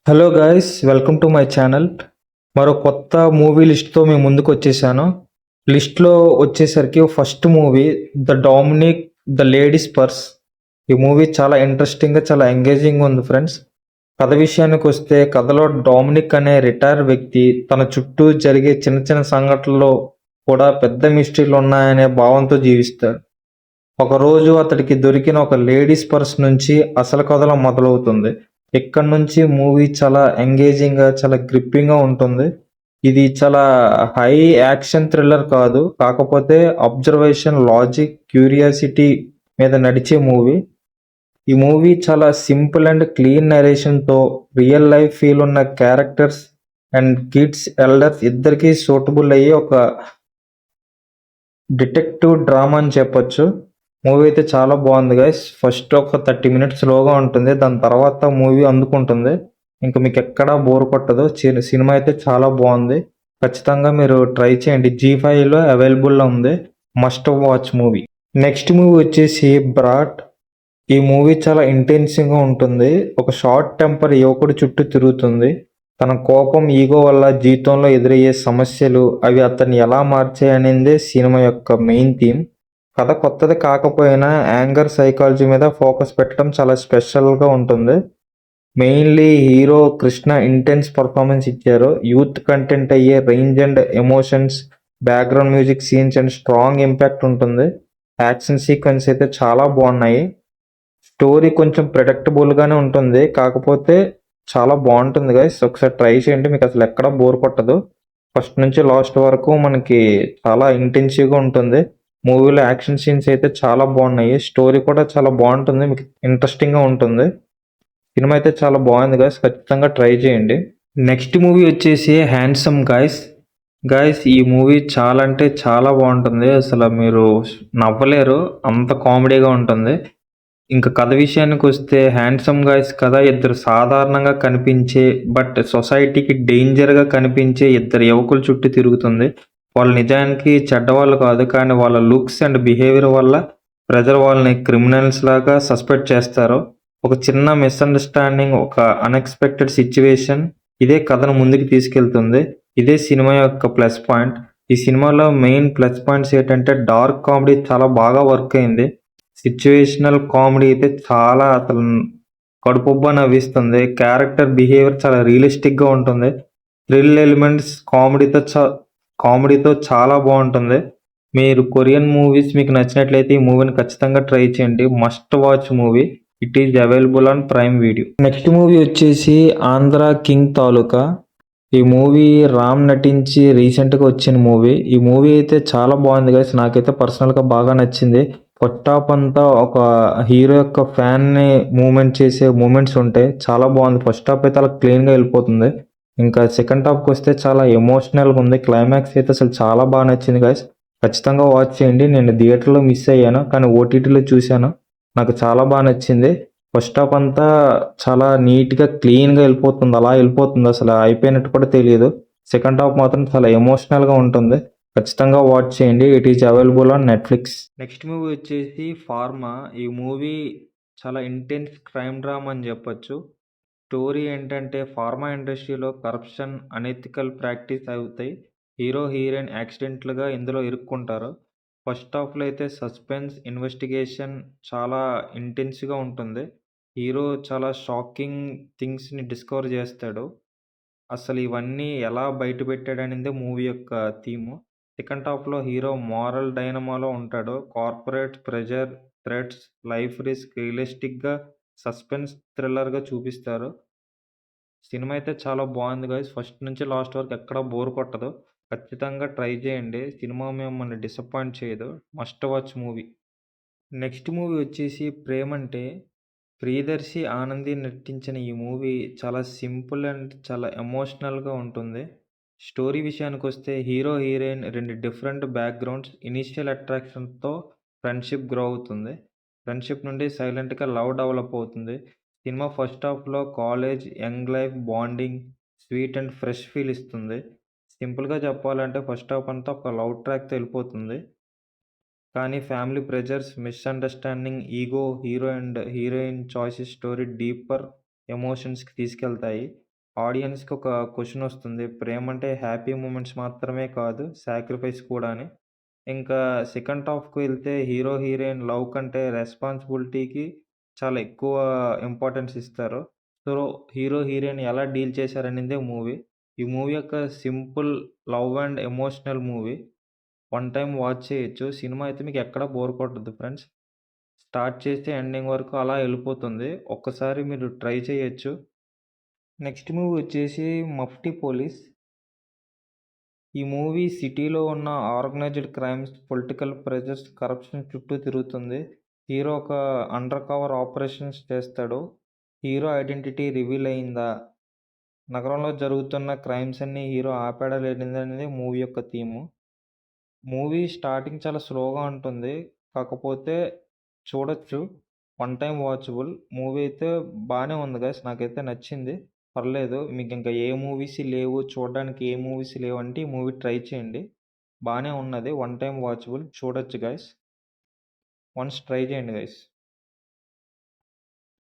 Hello guys, welcome to my channel. మరో కొత్త movie లిస్ట్తో మేము ముందుకు వచ్చేసాను. లిస్ట్లో వచ్చేసరికి first movie the Dominic the ladies purse. ఈ మూవీ చాలా ఇంట్రెస్టింగ్గా, చాలా ఎంగేజింగ్ ఉంది ఫ్రెండ్స్. కథ విషయానికి వస్తే, కథలో డామినిక్ అనే రిటైర్ వ్యక్తి తన చుట్టూ జరిగే చిన్న చిన్న సంఘటనల్లో కూడా పెద్ద మిస్టరీలు ఉన్నాయనే భావంతో జీవిస్తాడు. ఒకరోజు అతడికి దొరికిన ఒక లేడీస్ పర్స్ నుంచి అసలు కథలో మొదలవుతుంది. ఇక్కడ నుంచి మూవీ చాలా ఎంగేజింగ్గా, చాలా గ్రిప్పింగ్గా ఉంటుంది. ఇది చాలా హై యాక్షన్ థ్రిల్లర్ కాదు, కాకపోతే అబ్జర్వేషన్, లాజిక్, క్యూరియాసిటీ మీద నడిచే మూవీ. ఈ మూవీ చాలా సింపుల్ అండ్ క్లీన్ నరేషన్తో రియల్ లైఫ్ ఫీల్ ఉన్న క్యారెక్టర్స్ అండ్ కిడ్స్, ఎల్డర్స్ ఇద్దరికీ సూటబుల్ అయ్యే ఒక డిటెక్టివ్ డ్రామా అని చెప్పొచ్చు. మూవీ అయితే చాలా బాగుంది గైస్. ఫస్ట్ ఒక 30 మినిట్స్ స్లోగా ఉంటుంది, దాని తర్వాత మూవీ అందుకుంటుంది. ఇంకా మీకు ఎక్కడా బోర్ కొట్టదు. సినిమా అయితే చాలా బాగుంది, ఖచ్చితంగా మీరు ట్రై చేయండి. G5లో అవైలబుల్లో ఉంది. Must watch movie. Next movie వచ్చేసి బ్రాట్. ఈ మూవీ చాలా ఇంటెన్సివ్గా ఉంటుంది. ఒక షార్ట్ టెంపర్ యువకుడు చుట్టూ తిరుగుతుంది. తన కోపం, ఈగో వల్ల జీవితంలో ఎదురయ్యే సమస్యలు, అవి అతన్ని ఎలా మార్చాయనేదే సినిమా యొక్క మెయిన్ థీమ్. కథ కొత్తది కాకపోయినా యాంగర్ సైకాలజీ మీద ఫోకస్ పెట్టడం చాలా స్పెషల్గా ఉంటుంది. Mainly hero Krishna intense performance ఇచ్చారు. యూత్ కంటెంట్ అయ్యే range and emotions, background music, scenes and strong impact ఉంటుంది. యాక్షన్ సీక్వెన్స్ అయితే చాలా బాగున్నాయి. స్టోరీ కొంచెం ప్రెడిక్టబుల్గానే ఉంటుంది, కాకపోతే చాలా బాగుంటుంది గైస్. ఒకసారి ట్రై చేయండి, మీకు అసలు ఎక్కడ బోర్ కొట్టదు. ఫస్ట్ నుంచి లాస్ట్ వరకు మనకి చాలా ఇంటెన్సివ్గా ఉంటుంది. మూవీలో యాక్షన్ సీన్స్ అయితే చాలా బాగున్నాయి. స్టోరీ కూడా చాలా బాగుంటుంది, మీకు ఇంట్రెస్టింగ్గా ఉంటుంది. సినిమా అయితే చాలా బాగుంది గైస్, ఖచ్చితంగా ట్రై చేయండి. నెక్స్ట్ మూవీ వచ్చేసి హ్యాండ్సమ్ గాయ్స్. ఈ మూవీ చాలా అంటే చాలా బాగుంటుంది. అసలు మీరు నవ్వలేరు, అంత కామెడీగా ఉంటుంది. ఇంకా కథ విషయానికి వస్తే, హ్యాండ్సమ్ గాయ్స్ కథ ఇద్దరు సాధారణంగా కనిపించే బట్ సొసైటీకి డేంజర్గా కనిపించే ఇద్దరు యువకుల చుట్టూ తిరుగుతుంది. వాళ్ళు నిజానికి చెడ్డవాళ్ళు కాదు, కానీ వాళ్ళ లుక్స్ అండ్ బిహేవియర్ వల్ల ప్రజలు వాళ్ళని క్రిమినల్స్ లాగా సస్పెక్ట్ చేస్తారు. ఒక చిన్న మిస్అండర్స్టాండింగ్, ఒక అన్ఎక్స్పెక్టెడ్ సిచ్యువేషన్ ఇదే కథను ముందుకు తీసుకెళ్తుంది. ఇదే సినిమా యొక్క ప్లస్ పాయింట్. ఈ సినిమాలో మెయిన్ ప్లస్ పాయింట్స్ ఏంటంటే, డార్క్ కామెడీ చాలా బాగా వర్క్ అయింది. సిచ్యువేషనల్ కామెడీ అయితే చాలా అసలు కడుపుబ్బా నవ్విస్తుంది. క్యారెక్టర్ బిహేవియర్ చాలా రియలిస్టిక్గా ఉంటుంది. థ్రిల్ ఎలిమెంట్స్ కామెడీతో చాలా బాగుంటుంది. మీరు కొరియన్ మూవీస్ మీకు నచ్చినట్లయితే ఈ మూవీని ఖచ్చితంగా ట్రై చేయండి. Must watch movie. It is available on prime video. Next movie వచ్చేసి ఆంధ్ర కింగ్ తాలూకా. ఈ మూవీ రామ్ నటించి రీసెంట్గా వచ్చిన మూవీ. ఈ మూవీ అయితే చాలా బాగుంది గైస్, నాకైతే పర్సనల్గా బాగా నచ్చింది. ఫస్ట్ హాఫ్ అంతా ఒక హీరో యొక్క ఫ్యాన్ని మూమెంట్ చేసే మూమెంట్స్ ఉంటాయి, చాలా బాగుంది. ఫస్ట్ హాఫ్ అయితే అలా క్లీన్గా వెళ్ళిపోతుంది. ఇంకా సెకండ్ హాఫ్కి వస్తే చాలా ఎమోషనల్గా ఉంది. క్లైమాక్స్ అయితే అసలు చాలా బాగా నచ్చింది గైస్, ఖచ్చితంగా వాచ్ చేయండి. నేను థియేటర్లో మిస్ అయ్యాను, కానీ ఓటీటీలో చూశాను. నాకు చాలా బాగా నచ్చింది. ఫస్ట్ హాఫ్ అంతా చాలా నీట్గా క్లీన్గా వెళ్ళిపోతుంది, అలా వెళ్ళిపోతుంది, అసలు అయిపోయినట్టు కూడా తెలియదు. సెకండ్ హాఫ్ మాత్రం చాలా ఎమోషనల్గా ఉంటుంది, ఖచ్చితంగా వాచ్ చేయండి. It is available on Netflix. Next movie వచ్చేసి ఫార్మా. ఈ మూవీ చాలా ఇంటెన్స్ క్రైమ్ డ్రామా అని చెప్పొచ్చు. స్టోరీ ఏంటంటే, ఫార్మా ఇండస్ట్రీలో కరప్షన్, అనెథికల్ ప్రాక్టీస్ అవుతాయి. హీరో హీరోయిన్ యాక్సిడెంట్లుగా ఇందులో ఇరుక్కుంటారు. ఫస్ట్ హాఫ్లో అయితే సస్పెన్స్, ఇన్వెస్టిగేషన్ చాలా ఇంటెన్స్గా ఉంటుంది. హీరో చాలా షాకింగ్ థింగ్స్ని డిస్కవర్ చేస్తాడు. అసలు ఇవన్నీ ఎలా బయట పెట్టాడనేదే మూవీ యొక్క థీము. సెకండ్ హాఫ్లో హీరో మారల్ డైనమాలో ఉంటాడు. Corporate pressure, threats, life risk రియలిస్టిక్గా, సస్పెన్స్ థ్రిల్లర్గా చూపిస్తారు. సినిమా అయితే చాలా బాగుంది గైస్, ఫస్ట్ నుంచి లాస్ట్ వరకు ఎక్కడా బోర్ కొట్టదు. ఖచ్చితంగా ట్రై చేయండి, సినిమా మిమ్మల్ని డిసప్పాయింట్ చేయదు. Must watch movie. Next movie వచ్చేసి ప్రేమంటే. ప్రియదర్శి, ఆనంది నటించిన ఈ మూవీ చాలా సింపుల్ అండ్ చాలా ఎమోషనల్గా ఉంటుంది. స్టోరీ విషయానికి వస్తే, హీరో హీరోయిన్ రెండు డిఫరెంట్ బ్యాక్గ్రౌండ్స్, ఇనీషియల్ అట్రాక్షన్తో ఫ్రెండ్షిప్ గ్రో అవుతుంది. ఫ్రెండ్షిప్ నుండి సైలెంట్గా లవ్ డెవలప్ అవుతుంది. సినిమా ఫస్ట్ హాఫ్లో college, young life bonding, sweet and fresh feel ఇస్తుంది. సింపుల్గా చెప్పాలంటే ఫస్ట్ హాఫ్ అంతా ఒక లవ్ ట్రాక్తో వెళ్ళిపోతుంది, కానీ family pressures, misunderstanding, ego, hero and heroine choices story deeper ఎమోషన్స్కి తీసుకెళ్తాయి. ఆడియన్స్‌కి ఒక క్వెషన్ వస్తుంది. ప్రేమ అంటే హ్యాపీ మూమెంట్స్ మాత్రమే కాదు, సాక్రిఫైస్ కూడా అని. ఇంకా సెకండ్ హాఫ్‌కి వెళ్తే హీరో, హీరోయిన్ లవ్ కంటే రెస్పాన్సిబిలిటీకి చాలా ఎక్కువ ఇంపార్టెన్స్ ఇస్తారు. సో, హీరో, హీరోయిన్ ఎలా డీల్ చేశారనేదే మూవీ. ఈ మూవీ యొక్క simple love and emotional movie. One time watch చేయొచ్చు. సినిమా అయితే మీకు ఎక్కడ బోర్ కొట్టదు ఫ్రెండ్స్. స్టార్ట్ చేస్తే ఎండింగ్ వరకు అలా ఎళ్ళిపోతుంది. ఒక్కసారి మీరు ట్రై చేయొచ్చు. నెక్స్ట్ మూవీ వచ్చేసి 'మఫ్టీ పోలీస్'. ఈ మూవీ సిటీలో ఉన్న organised crimes, political pressures, corruption చుట్టూ తిరుగుతుంది. హీరో ఒక అండర్ కవర్ ఆపరేషన్స్ చేస్తాడు. హీరో ఐడెంటిటీ రివీల్ అయిందా? నగరంలో జరుగుతున్న క్రైమ్స్ అన్నీ హీరో ఆపాడా లేనిదా అనేది మూవీ యొక్క థీము. మూవీ స్టార్టింగ్ చాలా స్లోగా ఉంటుంది. కాకపోతే చూడొచ్చు. One time watchable. మూవీ అయితే బానే ఉంది గైస్. నాకైతే నచ్చింది. పర్లేదు. మీకింకా ఏ మూవీస్ లేవు, చూడడానికి ఏ మూవీస్ లేవంటే ఈ మూవీ ట్రై చేయండి. బానే ఉన్నది. One time watchable. చూడొచ్చు గైస్. వన్స్ ట్రై చేయండి గైస్.